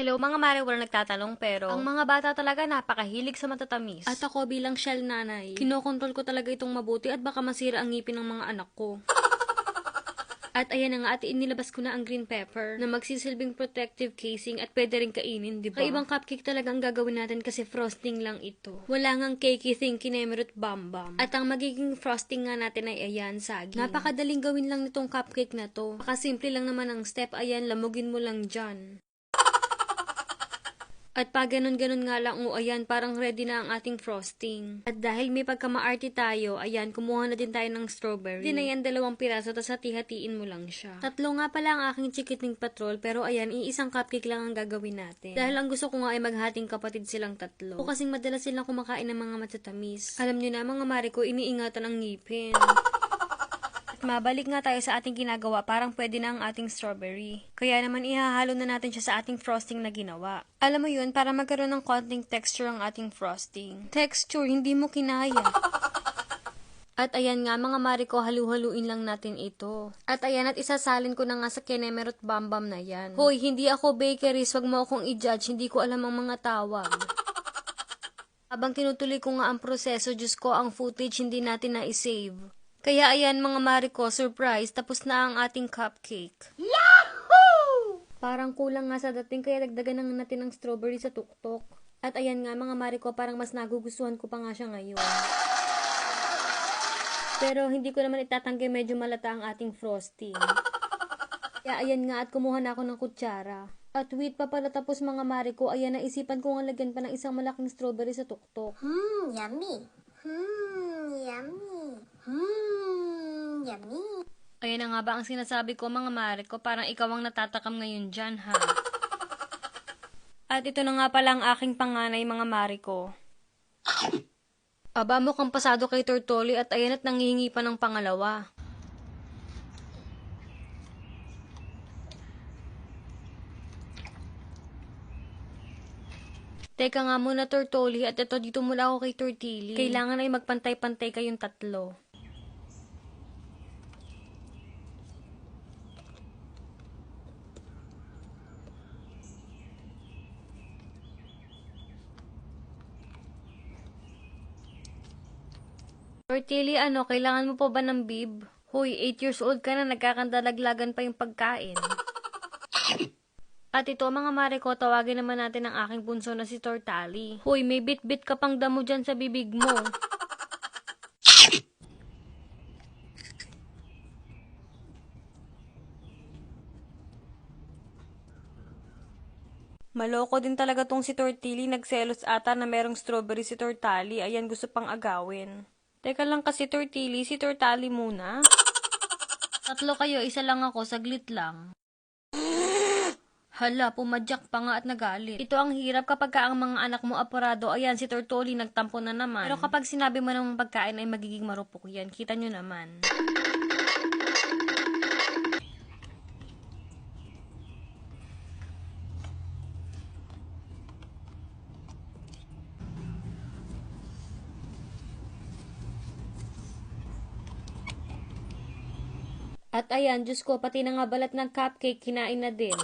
Hello mga mare, walang nagtatanong pero ang mga bata talaga napakahilig sa matatamis. At ako bilang shell nanay, kinokontrol ko talaga itong mabuti at baka masira ang ngipin ng mga anak ko. At ayan na nga, at inilabas ko na ang green pepper na magsisilbing protective casing at pwede rin kainin, di ba? Kaibang cupcake talaga ang gagawin natin kasi frosting lang ito. Wala ngang cakey thing, kinemerot bam. At ang magiging frosting nga natin ay ayan, saging. Napakadaling gawin lang nitong cupcake na to. Simple lang naman ang step, ayan, lamugin mo lang dyan. At pag ganun-ganun nga lang, ayan, parang ready na ang ating frosting. At dahil may pagkamaarte tayo, ayan, kumuha na din tayo ng strawberry. Di na yan 2 piraso, tas hati-hatiin mo lang siya. 3 nga pala ang aking chikiting patrol, pero ayan, iisang cupcake lang ang gagawin natin. Dahil ang gusto ko nga ay maghating kapatid silang 3. O kasing madalas silang kumakain ng mga matatamis. Alam nyo na mga mare ko, iniingatan ang ngipin. Mabalik nga tayo sa ating ginagawa, parang pwede na ang ating strawberry. Kaya naman ihahalo na natin siya sa ating frosting na ginawa. Alam mo yun, para magkaroon ng konting texture ang ating frosting. Texture, hindi mo kinaya. At ayan nga mga mare ko, halu-haluin lang natin ito. At ayan, at isasalin ko na nga sa kinemerot bambam na yan. Hoy, hindi ako bakeries, wag mo akong i-judge, hindi ko alam ang mga tawag. Habang tinutuloy ko nga ang proseso, Diyos ko, ang footage hindi natin na i-save. Kaya ayan mga mare ko, surprise, tapos na ang ating cupcake. Yahoo! Parang kulang nga sa dating, kaya dagdagan na natin ng strawberry sa tuktok. At ayan nga mga mare ko, parang mas nagugustuhan ko pa nga siya ngayon. Pero hindi ko naman itatanggi, medyo malata ang ating frosting. Kaya ayan nga, at kumuha na ako ng kutsara. At wait pa pala tapos mga mare ko, ayan, naisipan ko nga lagyan pa ng isang malaking strawberry sa tuktok. Yummy. Yummy. Yummy. Ayan na nga ba ang sinasabi ko mga mare ko, parang ikaw ang natatakam ngayon dyan ha. At ito na nga pala ang aking panganay mga mare ko. Aba, mukhang pasado kay Tortoli at ayan at nangihingi pa ng pangalawa. Teka nga muna Tortoli, at ito dito mula ako kay Tortili. Kailangan ay magpantay-pantay kayong 3. Tortili, kailangan mo pa ba ng bib? Hoy, 8 years old ka na, nagkakandalaglagan pa yung pagkain. At ito mga mare ko, tawagin naman natin ang aking bunso na si Tortali. Hoy, may bit-bit ka pang damo dyan sa bibig mo. Maloko din talaga tong si Tortili, nagselos ata na merong strawberry si Tortali, ayan gusto pang agawin. Teka lang kasi Tortili, si Tortali muna. 3 kayo, isa lang ako, saglit lang. Hala, pumadyak pa nga at nagalit. Ito ang hirap kapag ang mga anak mo apurado, ayan si Tortoli nagtampo na naman. Pero kapag sinabi mo ng pagkain ay magiging marupok yan, kita nyo naman. At ayan, Diyos ko, pati na nga balat ng cupcake, kinain na din.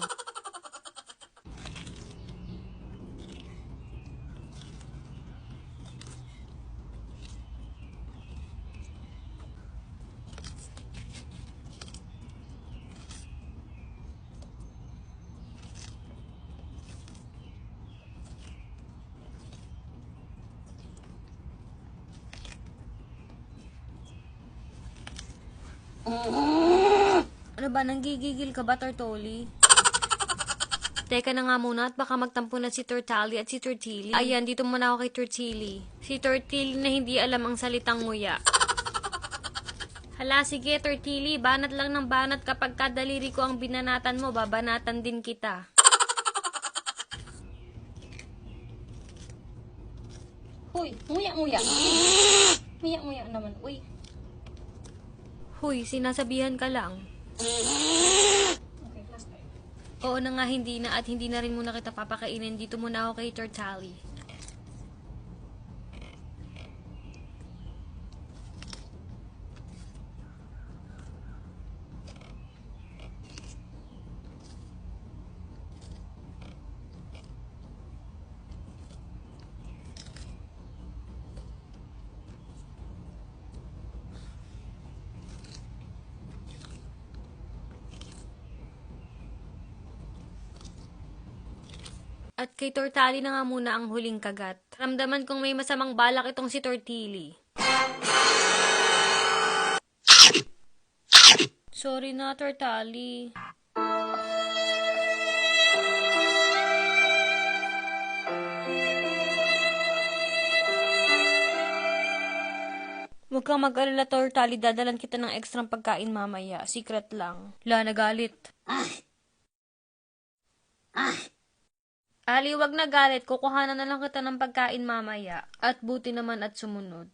Ano ba, nanggigigil ka ba, Tortoli? Teka na nga muna at baka magtampo na si Tortali at si Tortili. Ayan, dito muna ako kay Tortili. Si Tortili na hindi alam ang salitang nguya. Hala, sige Tortili, banat lang ng banat, kapag kadaliri ko ang binanatan mo, babanatan din kita. Hoy, nguya. Nguya naman, uy. Huy, sinasabihan ka lang. Okay, last time. Oo na nga, hindi na, at hindi na rin muna kita papakainin. Dito muna ako kay Tortali. At kay Tortali na nga muna ang huling kagat. Ramdaman kong may masamang balak itong si Tortili. Sorry na, Tortali. Huwag kang mag-alala, Tortali. Dadalan kita ng ekstrang pagkain mamaya. Secret lang. La, nagalit. Ali, wag na galit. Kukuhanan na lang kita ng pagkain mamaya. At buti naman at sumunod.